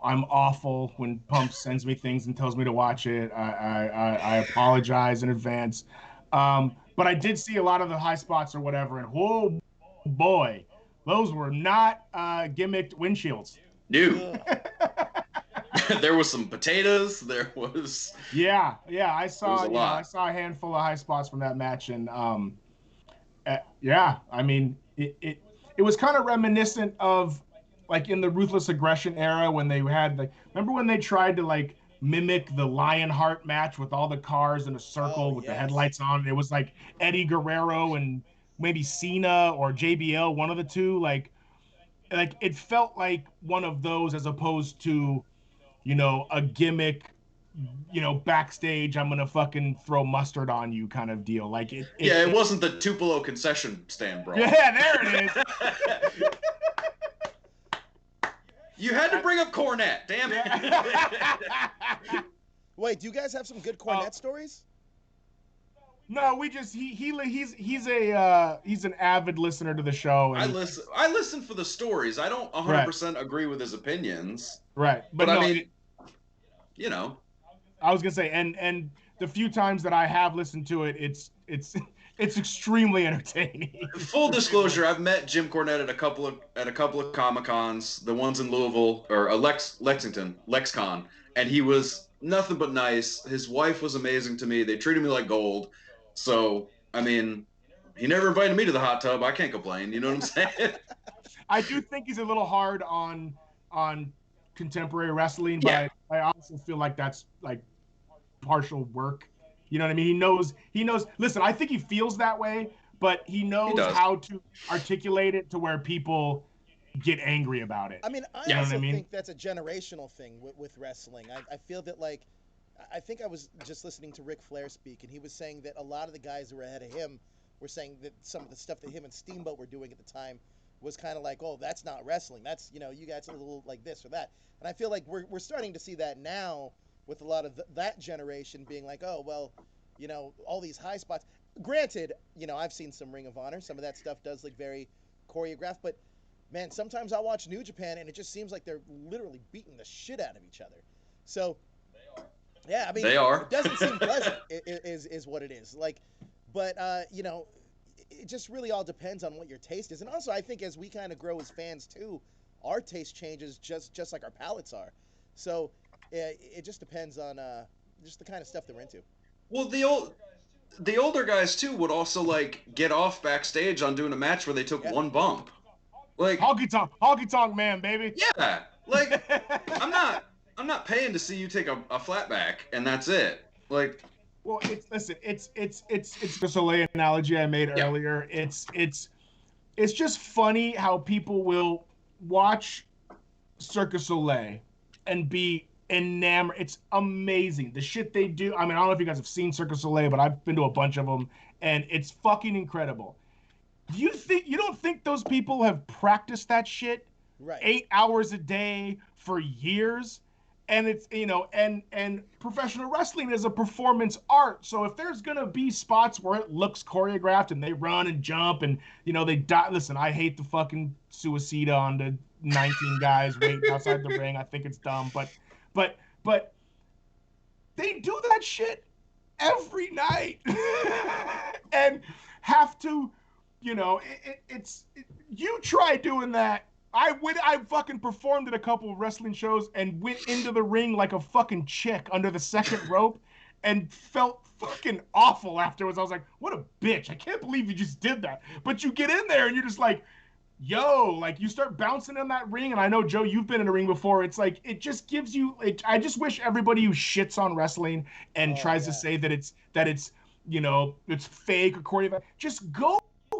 I'm awful when Pump sends me things and tells me to watch it. I apologize in advance. But I did see a lot of the high spots or whatever, and oh boy, those were not gimmicked windshields. Dude. There was some potatoes. There was. Yeah. I saw. I saw a handful of high spots from that match, and yeah. I mean, it was kind of reminiscent of like in the Ruthless Aggression era when they had like. Remember when they tried to like mimic the Lionheart match with all the cars in a circle with the headlights on? It was like Eddie Guerrero and maybe Cena or JBL, one of the two. Like it felt like one of those as opposed to, you know, a gimmick, you know, backstage, I'm gonna fucking throw mustard on you kind of deal. Like it wasn't the Tupelo concession stand, bro. Yeah, there it is. You had to bring up Cornette, damn it. Wait, do you guys have some good Cornette stories? No, we just he's an avid listener to the show. And I listen for the stories. I don't 100% agree with his opinions. Right, but no, I mean, you know, I was gonna say, and the few times that I have listened to it, it's extremely entertaining. Full disclosure, I've met Jim Cornette at a couple of Comic-Cons, the ones in Louisville or Lexington, LexCon, and he was nothing but nice. His wife was amazing to me. They treated me like gold. So, I mean, he never invited me to the hot tub. I can't complain. You know what I'm saying? I do think he's a little hard on contemporary wrestling, but I also feel like that's like partial work. You know what I mean? He knows. Listen, I think he feels that way, but he knows how to articulate it to where people get angry about it. I mean, I also think that's a generational thing with wrestling. I feel that, like, I think I was just listening to Ric Flair speak, and he was saying that a lot of the guys who were ahead of him were saying that some of the stuff that him and Steamboat were doing at the time was kind of like, oh, that's not wrestling. That's, you know, you guys are a little like this or that. And I feel like we're starting to see that now with a lot of that generation being like, oh, well, you know, all these high spots. Granted, you know, I've seen some Ring of Honor. Some of that stuff does look very choreographed. But, man, sometimes I watch New Japan, and it just seems like they're literally beating the shit out of each other. So, yeah, I mean, they are. It doesn't seem pleasant is what it is. Like, but, you know, it just really all depends on what your taste is. And also, I think as we kind of grow as fans, too, our taste changes just like our palates are. So it just depends on just the kind of stuff that we're into. Well, the older guys too would also like get off backstage on doing a match where they took Yeah. one bump. Like honky tonk man, baby. Yeah, like I'm not paying to see you take a flat back and that's it. Like, well, it's the Soleil analogy I made earlier. It's just funny how people will watch Circus Soleil and be enamored. It's amazing the shit they do. I mean, I don't know if you guys have seen Circus Soleil, but I've been to a bunch of them, and it's fucking incredible. You don't think those people have practiced that shit Right. 8 hours a day for years? And it's, and professional wrestling is a performance art. So if there's going to be spots where it looks choreographed and they run and jump and, they die. Listen, I hate the fucking suicida on the 19 guys waiting outside the ring. I think it's dumb. But they do that shit every night and have to, you try doing that. I fucking performed at a couple of wrestling shows and went into the ring like a fucking chick under the second rope and felt fucking awful afterwards. I was like, what a bitch. I can't believe you just did that. But you get in there and you're just like, yo, like you start bouncing in that ring. And I know, Joe, you've been in a ring before. It's like, it just gives you, I just wish everybody who shits on wrestling and tries to say that it's, it's fake or choreographed, just go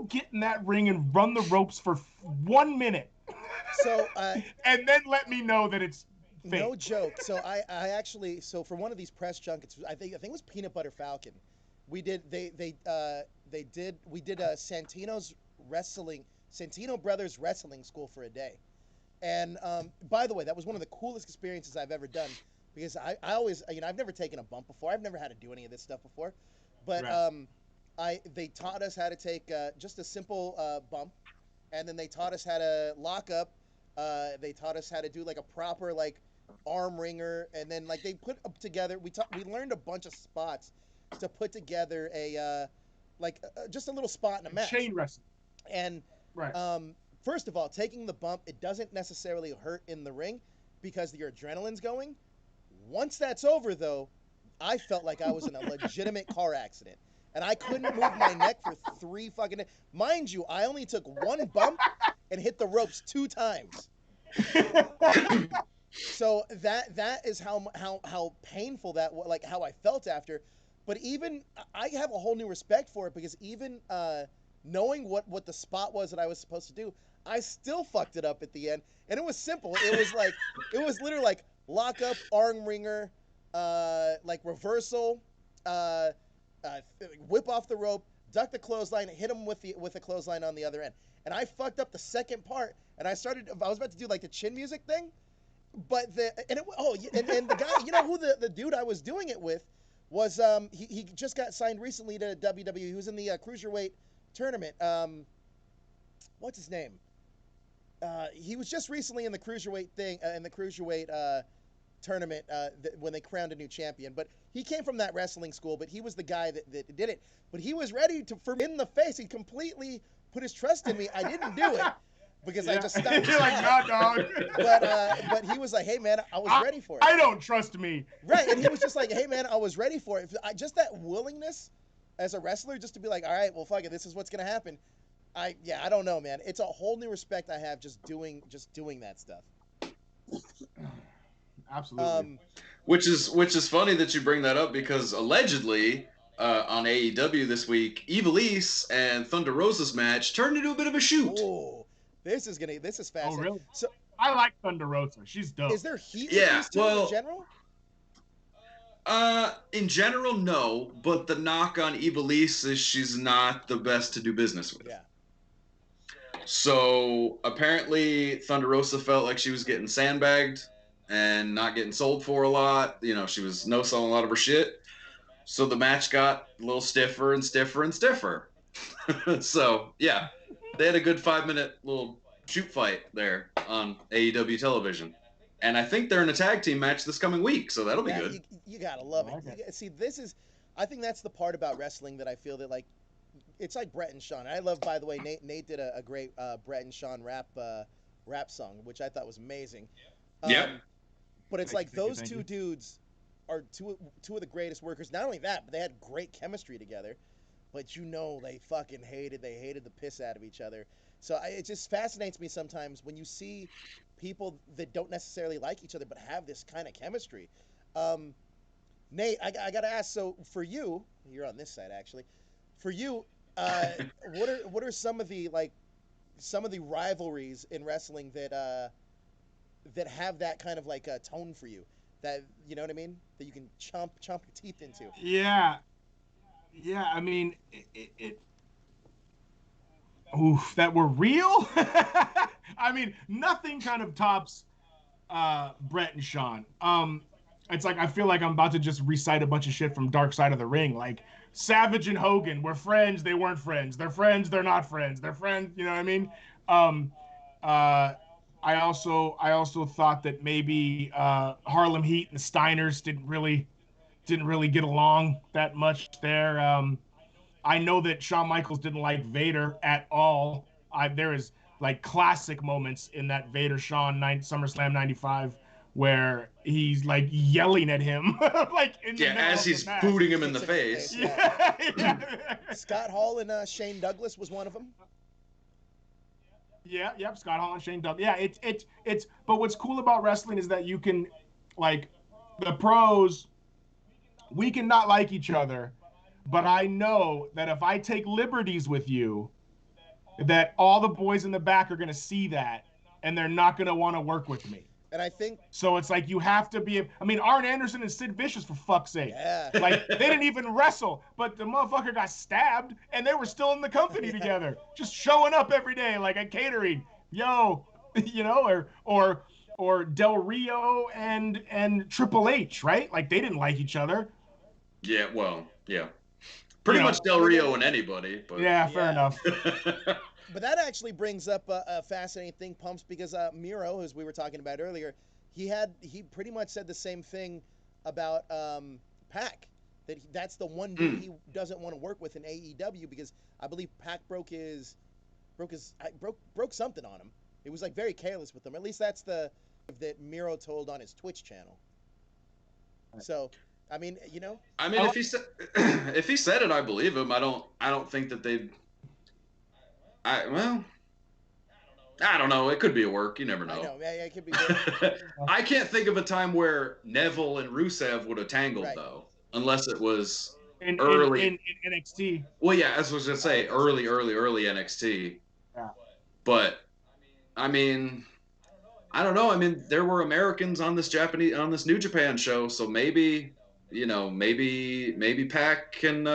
get in that ring and run the ropes for 1 minute. So and then let me know that it's fake. No joke. So I actually, so for one of these press junkets, I think it was Peanut Butter Falcon. We did Santino Brothers Wrestling School for a day. And by the way, that was one of the coolest experiences I've ever done, because I always, I've never taken a bump before. I've never had to do any of this stuff before. But they taught us how to take just a simple bump, and then they taught us how to lock up. They taught us how to do like a proper like arm wringer, and then like they put up together. We learned a bunch of spots to put together a just a little spot in a match. Chain wrestling. And first of all, taking the bump, it doesn't necessarily hurt in the ring because your adrenaline's going. Once that's over, though, I felt like I was in a legitimate car accident. And I couldn't move my neck for 3 fucking days. Mind you, I only took 1 bump and hit the ropes 2 times. So that is how painful that was, like how I felt after. But even I have a whole new respect for it, because even knowing what the spot was that I was supposed to do, I still fucked it up at the end. And it was simple. It was literally like lock up, arm wringer, like reversal, whip off the rope, duck the clothesline, hit him with the clothesline on the other end. And I fucked up the second part, and I was about to do like the chin music thing, but the guy, who the dude I was doing it with was he just got signed recently to WWE. He was in the cruiserweight tournament. What's his name? He was just recently in the cruiserweight thing, in the cruiserweight tournament when they crowned a new champion. But he came from that wrestling school, but he was the guy that did it. But he was ready for me in the face. He completely put his trust in me. I didn't do it because I just stopped. You're like, no, dog. But he was like, hey, man, I was ready for it. I don't trust me. Right, and he was just like, hey, man, I was ready for it. Just that willingness as a wrestler, just to be like, all right, well, fuck it, this is what's going to happen. I don't know, man. It's a whole new respect I have just doing that stuff. Absolutely. Which is funny that you bring that up, because allegedly on AEW this week, Ivelisse and Thunder Rosa's match turned into a bit of a shoot. Oh, this is fascinating. Oh, really? So I like Thunder Rosa. She's dope. Is there heat with these two in general? In general, no. But the knock on Ivelisse is she's not the best to do business with. Yeah. So apparently Thunder Rosa felt like she was getting sandbagged and not getting sold for a lot. She was no-selling a lot of her shit. So the match got a little stiffer and stiffer and stiffer. So, yeah, they had a good 5-minute little shoot fight there on AEW television. And I think they're in a tag team match this coming week, so that'll be good. You gotta love it. See, I think that's the part about wrestling that I feel that, like, it's like Brett and Sean. I love, by the way, Nate did a great Brett and Sean rap rap song, which I thought was amazing. Yeah. But it's like those two dudes are two of the greatest workers. Not only that, but they had great chemistry together. But they fucking hated the piss out of each other. So it just fascinates me sometimes when you see people that don't necessarily like each other but have this kind of chemistry. Nate, I gotta ask. So for you, you're on this side actually. For you, what are some of the rivalries in wrestling that have that kind of like a tone for you? That, you know what I mean? That you can chomp your teeth into. Yeah. I mean, oof, that were real. I mean, nothing kind of tops Brett and Sean. It's like I feel like I'm about to just recite a bunch of shit from Dark Side of the Ring. Like Savage and Hogan were friends, they weren't friends. They're friends, they're not friends. They're friends, you know what I mean? I also thought that maybe Harlem Heat and the Steiners didn't really get along that much there. I know that Shawn Michaels didn't like Vader at all. There is like classic moments in that Vader Shawn SummerSlam '95 where he's like yelling at him, like in the middle as of he's the match. booting him in the face. Yeah. Scott Hall and Shane Douglas was one of them. Yeah, yep, Scott Hall and Shane Douglas. Yeah, it's. But what's cool about wrestling is that you can, like, the pros, we can not like each other, but I know that if I take liberties with you, that all the boys in the back are gonna see that, and they're not gonna want to work with me. And I think so. It's like you have to be. I mean, Arn Anderson and Sid Vicious, for fuck's sake. Yeah. Like they didn't even wrestle, but the motherfucker got stabbed, and they were still in the company together, just showing up every day, like at catering. Yo, you know, or Del Rio and Triple H, right? Like they didn't like each other. Yeah. Well. Yeah. Pretty much Del Rio and anybody. But yeah, fair enough. But that actually brings up a fascinating thing, Pumps, because Miro, as we were talking about earlier, he pretty much said the same thing about Pac, that that's the one dude he doesn't want to work with in AEW because I believe Pac broke something on him. It was like very careless with him. At least that's that Miro told on his Twitch channel. So, I mean, you know. I mean, if he said it, I believe him. I don't think that they'd. I don't know. It could be a work. You never know. I know. Yeah, it could be work. I can't think of a time where Neville and Rusev would have tangled, though, unless it was early in NXT. Well, yeah, as I was gonna say, early NXT. Yeah. But I mean, I don't know. I mean, there were Americans on this New Japan show, so maybe Pac can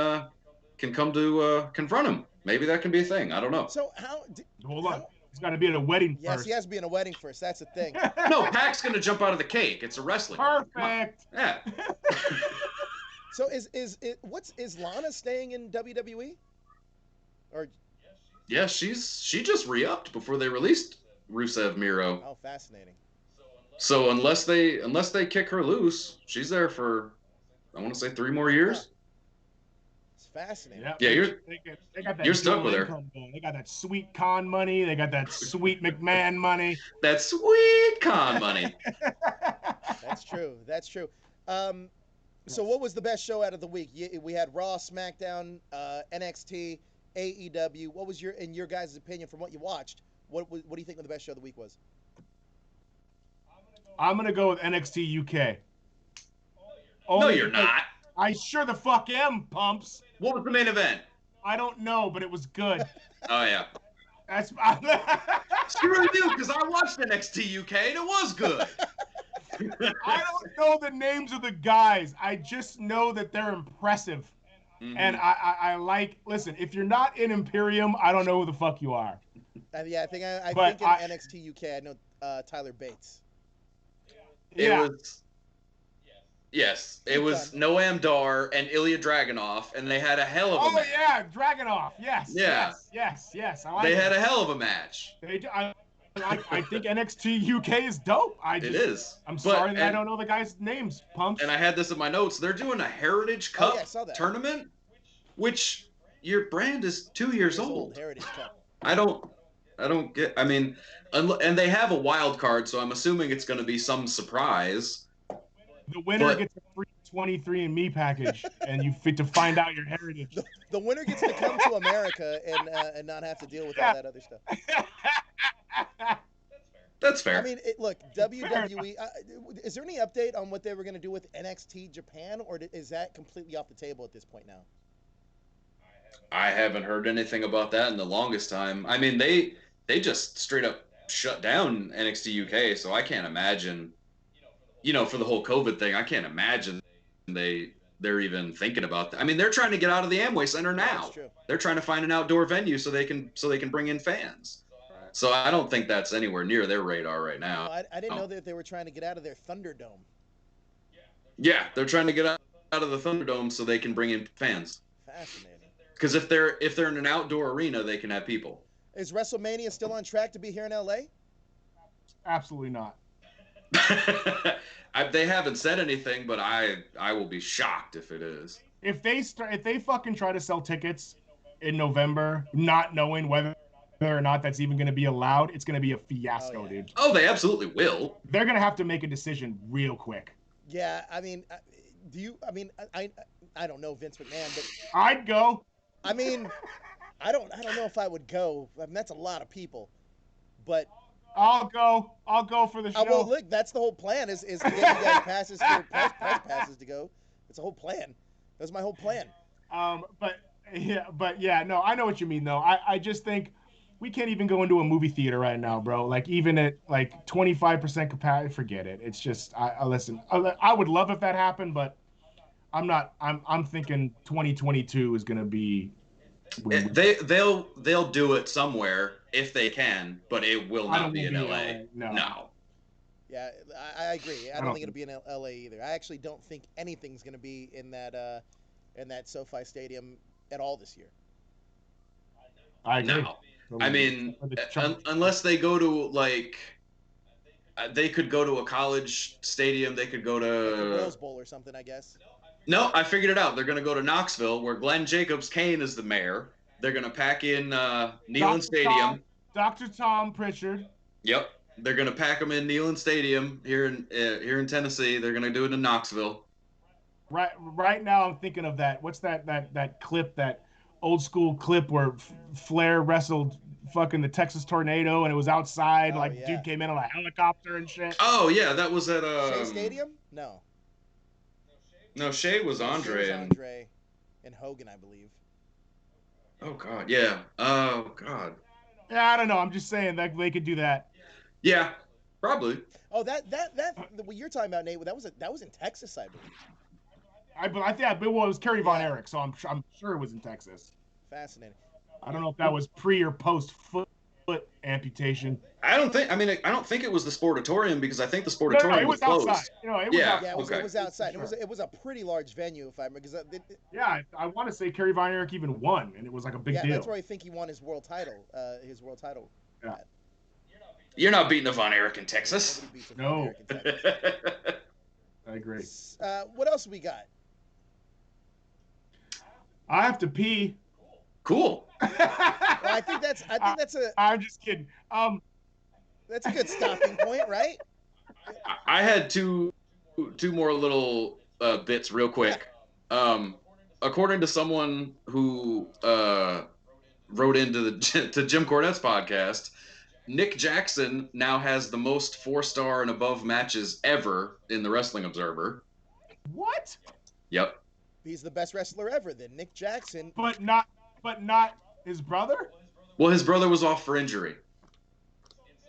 come to confront him. Maybe that can be a thing. I don't know. So hold on. He's got to be at a wedding first. Yes, he has to be in a wedding first. That's the thing. No, Pac's going to jump out of the cake. It's a wrestling. Perfect. Yeah. So is Lana staying in WWE? Or yeah, she just re-upped before they released Rusev Miro. Oh, fascinating. So unless they kick her loose, she's there for, I want to say, 3 more years. It's fascinating. Yeah, you're stuck with her. They got that sweet con money. They got that sweet McMahon money. That sweet con money. That's true. That's true. So what was the best show out of the week? We had Raw, SmackDown, NXT, AEW. What was in your guys' opinion from what you watched? What do you think the best show of the week was? I'm gonna go with NXT UK. No, you're not. I sure the fuck am, Pumps. What was the main event? I don't know, but it was good. Oh yeah. That's screw you, because I watched NXT UK and it was good. I don't know the names of the guys. I just know that they're impressive. Mm-hmm. And I like, listen, if you're not in Imperium, I don't know who the fuck you are. Yeah, I think in NXT UK, I know Tyler Bates. It was Noam Dar and Ilya Dragunov, and they had a hell of a match. Oh, yeah, Dragunov. Yes. Yeah. Yes. They had a hell of a match. I think NXT UK is dope. It is. I'm sorry that I don't know the guys' names, Pumps. And I had this in my notes. They're doing a Heritage Cup tournament, which your brand is 2 years old. Heritage Cup. I don't I don't get. I mean, and they have a wild card, so I'm assuming it's going to be some surprise. The winner gets a free 23andMe package, and you fit to find out your heritage. The winner gets to come to America and not have to deal with all that other stuff. That's fair. I mean, look, WWE. Is there any update on what they were going to do with NXT Japan, or is that completely off the table at this point now? I haven't heard anything about that in the longest time. I mean, they just straight up shut down NXT UK, so I can't imagine. For the whole COVID thing, I can't imagine they're even thinking about that. I mean, they're trying to get out of the Amway Center now. They're trying to find an outdoor venue so they can bring in fans. So I don't think that's anywhere near their radar right now. I didn't know that they were trying to get out of their Thunderdome. Yeah, they're trying to get out of the Thunderdome so they can bring in fans. Fascinating. Because if they're in an outdoor arena, they can have people. Is WrestleMania still on track to be here in LA? Absolutely not. They haven't said anything, but I will be shocked if it is. If they fucking try to sell tickets in November, not knowing whether or not that's even going to be allowed, it's going to be a fiasco, dude. Oh, they absolutely will. They're going to have to make a decision real quick. Yeah, I mean, I don't know Vince McMahon, but I'd go. I mean, I don't know if I would go. I mean, that's a lot of people, but I'll go for the show. Well, look, that's the whole plan is to get you guys press passes to go. That's the whole plan. That's my whole plan. But yeah, no, I know what you mean though. I just think we can't even go into a movie theater right now, bro. Like even at like 25% capacity, forget it. It's just I listen. I would love if that happened, but I'm not. I'm thinking 2022 is gonna be. They'll do it somewhere if they can, but it will not be in LA. No. Yeah, I agree. I don't think it'll be in LA either. I actually don't think anything's gonna be in that SoFi Stadium at all this year. I agree. No. I mean, unless they go to they could go to a college stadium. They could go to the Rose Bowl or something, I guess. No, I figured it out. They're going to go to Knoxville, where Glenn Jacobs Kane is the mayor. They're going to pack in Neyland Stadium. Dr. Tom Pritchard. Yep, they're going to pack them in Neyland Stadium here in Tennessee. They're going to do it in Knoxville. Right now, I'm thinking of that. What's that clip? That old school clip where Flair wrestled fucking the Texas Tornado, and it was outside. Dude came in on a helicopter and shit. Oh yeah, that was at Shea Stadium. No, Shea was Andre. And Hogan, I believe. Oh God, yeah. Oh God. Yeah, I don't know. I'm just saying that they could do that. Yeah, probably. Oh, that what you're talking about, Nate? That was in Texas, I believe. It was Kerry Von Erich, so I'm sure it was in Texas. Fascinating. I don't know if that was pre or post foot amputation. I don't think it was the Sportatorium, because I think the Sportatorium was closed. Outside. It was outside. Sure. It was a pretty large venue, if I remember. I want to say Kerry Von Erich even won, and it was like a big deal. Yeah, that's where I think he won his world title. Yeah. You're not beating the Von Erich in Texas. No. I agree. What else we got? I have to pee. Cool. Well, I think that's a. I'm just kidding. That's a good stopping point, right? I had two more little bits real quick. According to someone who wrote into to Jim Cornette's podcast, Nick Jackson now has the most 4-star and above matches ever in the Wrestling Observer. What? Yep. He's the best wrestler ever, then. Nick Jackson. But not his brother? Well, his brother was off for injury.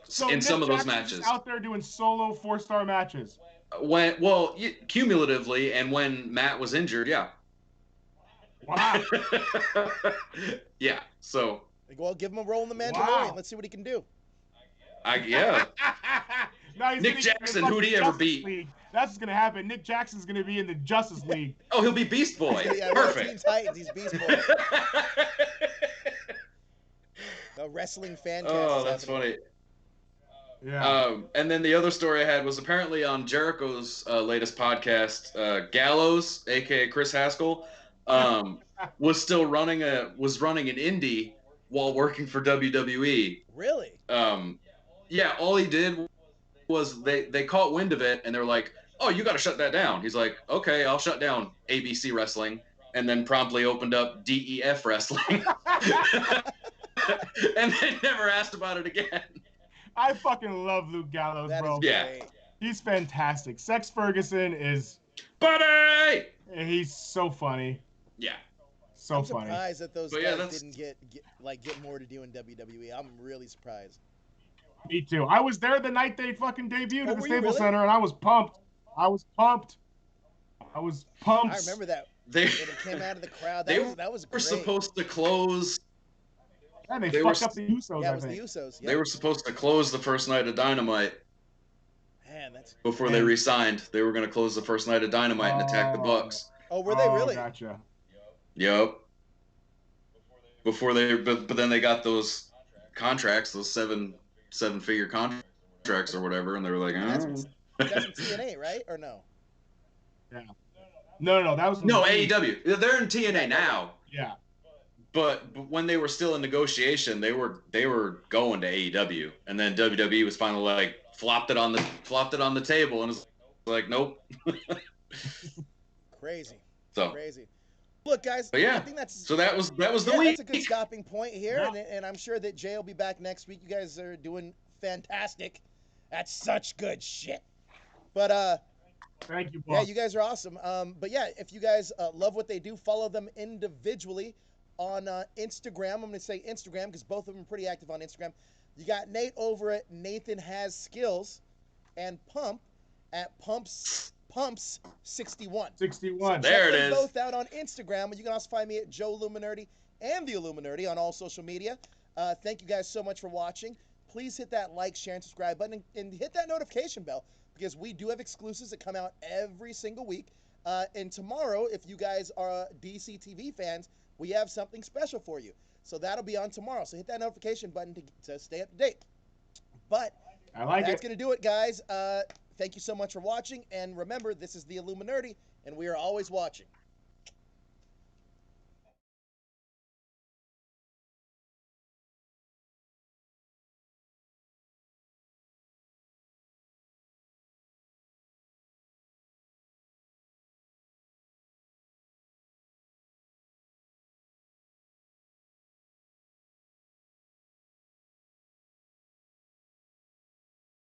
So in Nick some of those Jackson's matches. Out there doing solo 4-star matches. Cumulatively, and when Matt was injured, yeah. Wow. Yeah. So. Well, give him a role in the Mandalorian. Wow. Let's see what he can do. Yeah. Nick Jackson, who'd he ever beat? League. That's what's gonna happen. Nick Jackson's gonna be in the Justice League. Oh, he'll be Beast Boy. Perfect. Teen Titans, he's Beast Boy. The wrestling fan. Oh, that's funny. Yeah. And then the other story I had was apparently on Jericho's latest podcast, Gallows, aka Chris Haskell, was running an indie while working for WWE. Really? Yeah, all he did was they caught wind of it, and they're like, "Oh, you got to shut that down." He's like, "Okay, I'll shut down ABC Wrestling," and then promptly opened up DEF Wrestling. And they never asked about it again. I fucking love Luke Gallows, bro. Yeah. He's fantastic. Sex Ferguson is... Buddy! He's so funny. Yeah. So I'm funny. surprised that those guys didn't get more to do in WWE. I'm really surprised. Me too. I was there the night they fucking debuted at the Staples really? Center, and I was pumped. I was pumped. I remember that when it came out of the crowd. That was great. Were supposed to close. And they fucked up the Usos. Yeah, it was the Usos. Yeah. They were supposed to close the first night of Dynamite. Man, that's before they re-signed. They were going to close the first night of Dynamite and attack the Bucks. Oh, were they really? Gotcha. Yep. But then they got those contracts, those seven-figure contracts or whatever, and they were like, That's in TNA, right? Or no? Yeah. No, that was AEW. They're in TNA now. Yeah. But when they were still in negotiation, they were going to AEW, and then WWE was finally like flopped it on the table, and it's like, nope. Crazy. So crazy. Look, guys. But yeah. I think that's that was the week. That's a good stopping point here, and I'm sure that Jay will be back next week. You guys are doing fantastic. That's such good shit. But thank you, boss. Yeah, you guys are awesome. But yeah, if you guys love what they do, follow them individually on Instagram. I'm going to say Instagram because both of them are pretty active on Instagram. You got Nate over at Nathan Has Skills and Pump at Pumps 61. 61. So there it check them is. both out on Instagram. You can also find me at Joe Illuminati and the Illuminati on all social media. Thank you guys so much for watching. Please hit that like, share, and subscribe button, and hit that notification bell because we do have exclusives that come out every single week. And tomorrow, if you guys are DC TV fans, we have something special for you. So that'll be on tomorrow. So hit that notification button to stay up to date. But that's going to do it, guys. Thank you so much for watching. And remember, this is the Illuminati, and we are always watching.